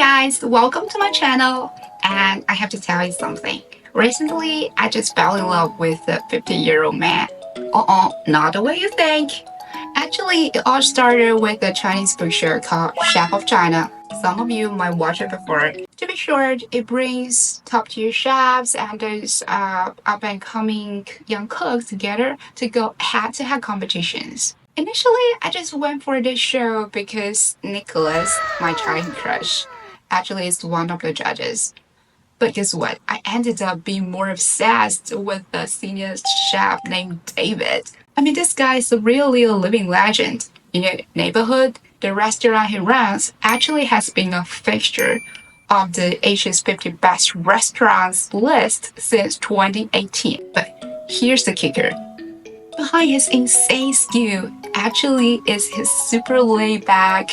guys, welcome to my channel. And I have to tell you something. Recently, I just fell in love with a 50-year-old man. Not the way you think. Actually, it all started with a Chinese food show called Chef of China. Some of you might watch it before. To be short, it brings top-tier chefs and those up-and-coming young cooks together to go head-to-head competitions. Initially, I just went for this show because Nicholas, my childhood crush, actually is one of the judges. But guess what? I ended up being more obsessed with the senior chef named David. I mean, this guy is really a living legend. In your neighborhood, the restaurant he runs actually has been a fixture of the Asia's 50 best restaurants list since 2018. But here's the kicker. Behind his insane skill actually is his super laid-back,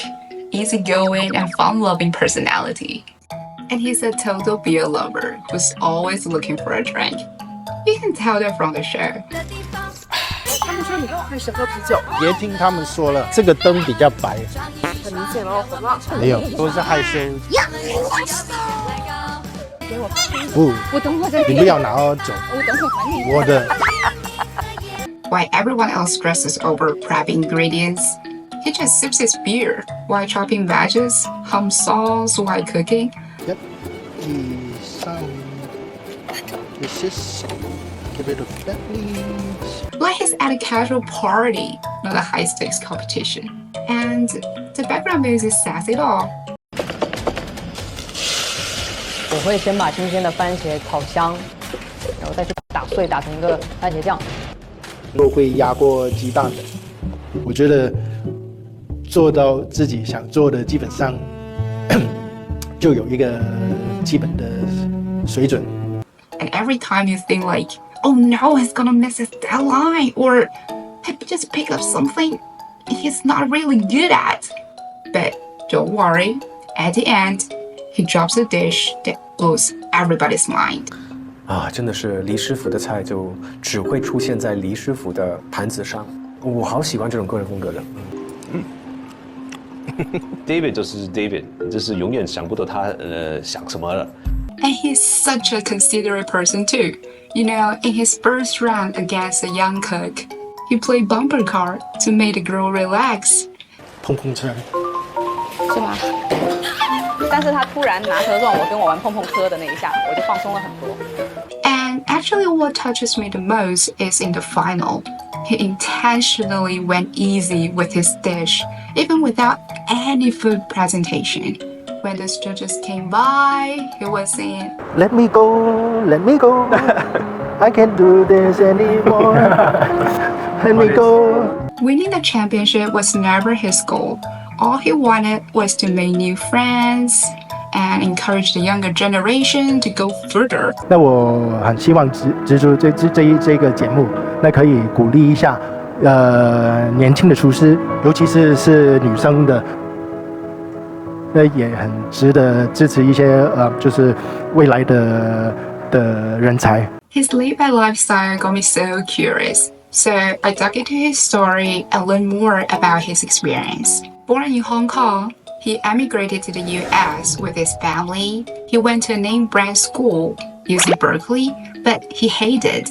easygoing, and fun-loving personality. And he's a total beer lover who's always looking for a drink. You can tell that from the show. 他们说你要开始喝啤酒，别听他们说了，这个灯比较白，很明显哦，红了。没有，都是害羞。给我不，我等会再给你不要拿哦，走，我等会还你。我的。While everyone else stresses over prepping ingredients, he just sips his beer while chopping veggies, hums songs while cooking. Yep. 1、3，this is get rid of that please. Like he's at a casual party, not a high-stakes competition. And the background music says it all. 我会先把新鲜的番茄烤香，然后再去打碎，打成一个番茄酱。我会压过鸡蛋的。我觉得做到自己想做的，基本上就有一个基本的水准。And every time you think like, oh no, he's gonna miss his deadline, or he just pick up something he's not really good at. But don't worry, at the end, he drops a dish that blows everybody's mind. 啊，真的是黎师傅的菜就只会出现在黎师傅的盘子上，我好喜欢这种个人风格的。David 就是 David， 就是永远想不到他想什么了。And he's such a considerate person too. You know, in his first round against a young cook, he played bumper car to make the girl relax. 碰碰车，是吗？但是他突然拿车撞我，跟我玩碰碰车的那一下，我就放松了很多。And actually what touches me the most is in the final. He intentionally went easy with his dish, even without any food presentation. When the judges came by, he was saying, Let me go, let me go. I can't do this anymore. Let me go. Winning the championship was never his goal. All he wanted was to make new friends and encourage the younger generation to go further. 那我很希望植入这个节目，那可以鼓励一下年轻的厨师，尤其是女生的，那也很值得支持一些就是未来的人才。His laid-back lifestyle got me so curious, so I dug into his story and learned more about his experience. Born in Hong Kong, he emigrated to the US with his family. He went to a name-brand school, UC Berkeley, but he hated.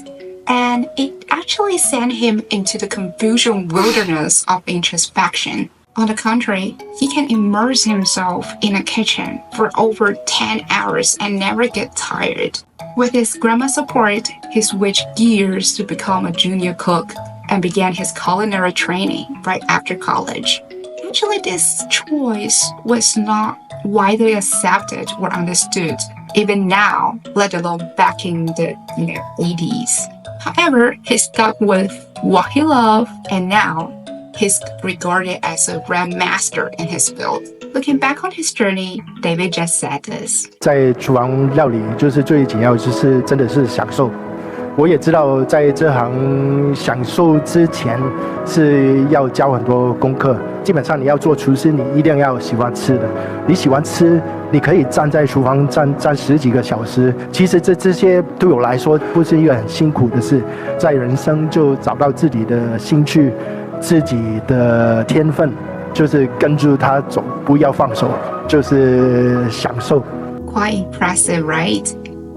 And it actually sent him into the confusion wilderness of introspection. On the contrary, he can immerse himself in a kitchen for over 10 hours and never get tired. With his grandma's support, he switched gears to become a junior cook and began his culinary training right after college. Actually, this choice was not widely accepted or understood, even now, let alone back in the 80s. However, he stuck with what he loved, and now he's regarded as a grandmaster in his field. Looking back on his journey, David just said this. 在厨房料理，就是最紧要就是真的是享受。我也知道，在这行享受之前是要教很多功课。基本上你要做厨师，你一定要喜欢吃的。你喜欢吃，你可以站在厨房站10几个小时。其实这些对我来说不是一个很辛苦的事。在人生就找到自己的兴趣，自己的天分，就是跟住他走，不要放手。就是享受。Quite impressive, right?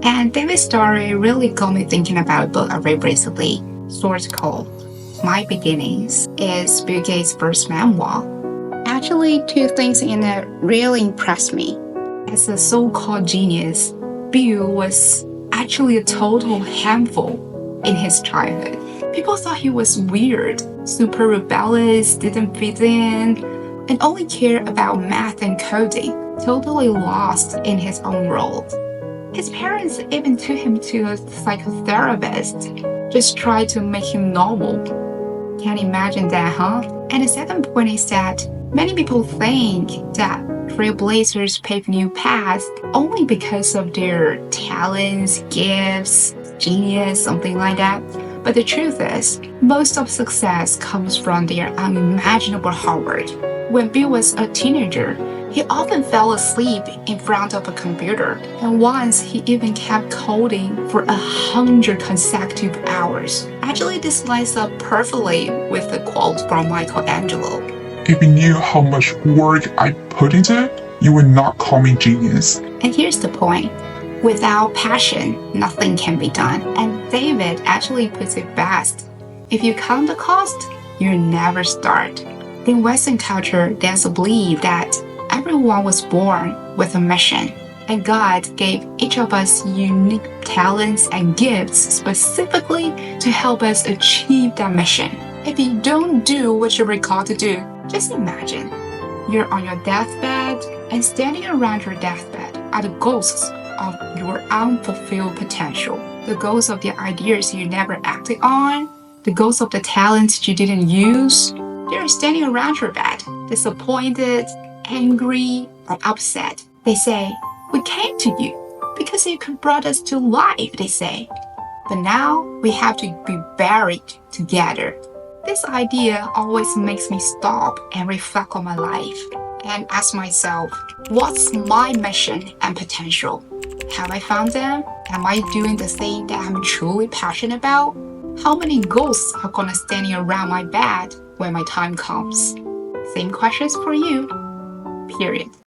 And David's story really got me thinking about a book I read recently, source called My Beginnings. It's Bill Gates' first memoir. Actually, two things in it really impressed me. As a so-called genius, Bill was actually a total handful in his childhood. People thought he was weird, super rebellious, didn't fit in, and only cared about math and coding, totally lost in his own world. His parents even took him to a psychotherapist, just tried to make him normal. Can't imagine that, huh? And the second point is that many people think that trailblazers pave new paths only because of their talents, gifts, genius, something like that. But the truth is, most of success comes from their unimaginable hard work. When Bill was a teenager, he often fell asleep in front of a computer, and once he even kept coding for 100 consecutive hours. Actually, this lines up perfectly with the quote from Michelangelo. If you knew how much work I put into it, you would not call me genius. And here's the point. Without passion, nothing can be done. And David actually puts it best. If you count the cost, you never start. In Western culture, there's a belief that everyone was born with a mission, and God gave each of us unique talents and gifts specifically to help us achieve that mission. If you don't do what you're called to do, just imagine you're on your deathbed, and standing around your deathbed are the ghosts of your unfulfilled potential, the ghosts of the ideas you never acted on, the ghosts of the talents you didn't use. They're standing around your bed, disappointed, angry, or upset. They say, "We came to you because you brought us to life," they say. But now we have to be buried together. This idea always makes me stop and reflect on my life and ask myself, what's my mission and potential? Have I found them? Am I doing the thing that I'm truly passionate about? How many ghosts are gonna standing around my bed when my time comes? Same questions for you. Period.